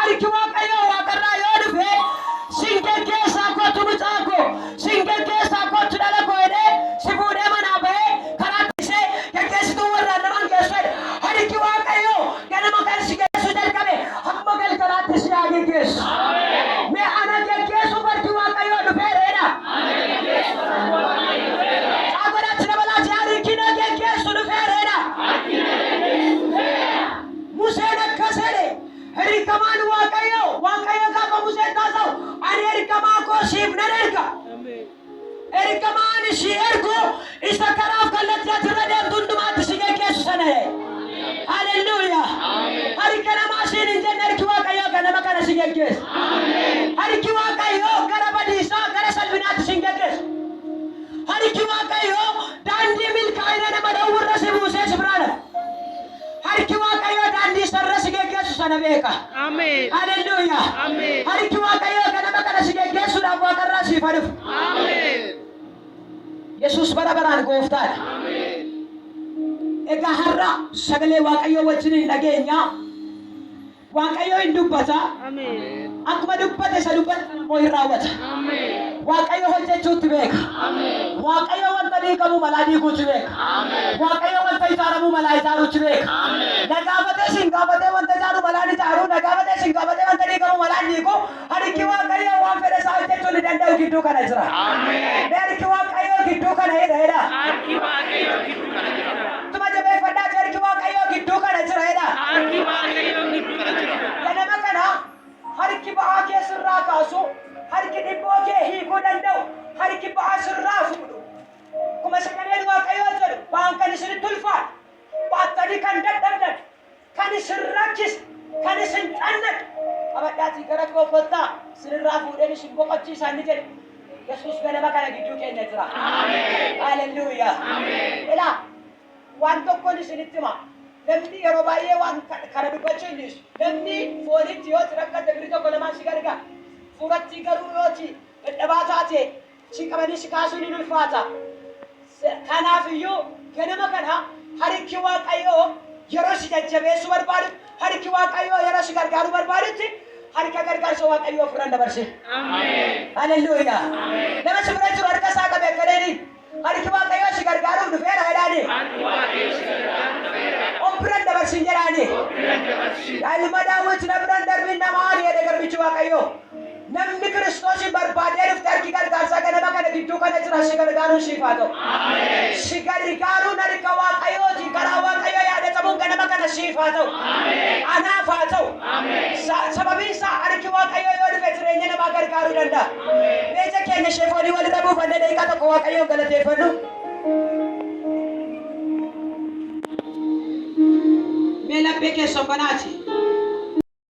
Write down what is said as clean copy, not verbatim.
harki waaqayyo waaqarraa yoo dhufe singe keessaa kottu mucaako singe keessaa kottu dhala koodhe si fuudhee manaa bahee karaatti ishee geggeessituu warra naman geessuudha harki waaqayyo ganama kan si geessu jalqabe hamma galgalaatti si haa geggeessu mee ana geggeessu harki waaqayyo dhufeereedha agodaatti dabalaati harki na geggeessu dhufeereedha Museen akkasedhe ergamaan waaqayyo gaafa Museen taasau ani ergamaa koo siif nan erga ergamaan si ergu isa karaaf kallattii asirra deemtu hundumaatti si geggeessu sana haleluuyaa harka namaa siin hin jenne harki waaqayyo ganama kana si geggeessu harki waaqayyo gara badiisaa gara salphinaatti si geggeessu harki waaqayyo daandii milkaa'ina nama dhowwurra si buusee si biraadha harki waaqayyo daandii sarra si geggeessu sana beeka Amen. haleluuyaa Amen. harki waaqayyo ganama kana si geggeessuudhaaf waaqarraa siif haa dhufu Amen. Yesuus bara baraan gooftaadha egaa har'a sagalee waaqayyo wajjin hin dhageenya waaqayyo hin dubbata Amen. akkuma dubbate isa dubbate immoo hin raawwata Amen. waaqayyo hojjechuutti beeka Amen. waaqayyo wanta diigamu malaa diiguutti beeka waaqayyo wanta ijaaramuu malaa ijaaruutti beeka nagaafatee sin gaafatee wanta ijaaru malaa ijaaru nagaafatee sin gaafatee wanta diigamu malaa diigu harki waaqayyo waan fedhe isaa hojjechuu ni danda'u gidduu kana jira harki waaqayyo gidduu kana jedha Harki waaqayyo gidduu kana jira. tuma jabeeffadhaa harki waaqayyo gidduu kana jira Harki waaqayyo gidduu kana jira. ganama kana harki ba'aa kee sirraa kaasu harki dhibboo kee hiikuu danda'u harki ba'aa sirraa fuudhu kuma sagaleen waaqayyoo jedhu waan kan isinitti ulfaatu baattanii kan dadhabdan kan isin rakkise kan isin xannaqe qabadhaatii gara koo kottaa isinirraa fuudheen isin boqochiisaa ni jedhe Yesuus ganama kana gidduu keenya jira haleluuyaa ilaa waan tokkoon isinitti hima namni yeroo baay'ee waan kana dubbachuu hin dhiisu namni foonitti yoo rakkate biri tokko lamaan si gargaara fuuratti garuu yooti dadhabaa taate si qabanii si kaasuun hin ulfaata kanaafiyyuu ganama kana harki waaqayyoo yeroo si jajjabeessu barbaadu harki waaqayyoo yeroo si gargaaru barbaadutti harka gargaarsa waaqayyoo ofirra dabarse Amen. haleluuyaa nama si bira jiru harka isaa qabe akkaleeni harki waaqayyoo si gargaaruuf dhufeera jedhaani Harki waaqayyo si gargaaruuf dhufeera. ofirra dabarsin jedhaani ilma daawwiti namni darbiin namaa jedhe garbichi waaqayyoo namni kiristoos barbaadee dhufte harki gargaarsaa ganama kana gidduu kana jira si gargaaruun siif haa ta'u si gargaaruun harka waaqayyooti karaa waaqayyoo yaadatamuun ganama kana siif haa ta'u anaaf haa ta'u sababiin isaa harki waaqayyoo yoo dhufe jireenya namaa gargaaruu danda'a beeja keenya sheefoonii walirra buufanne daqiiqaa tokko waaqayyoon galateeffannu mee laphee keessan banaati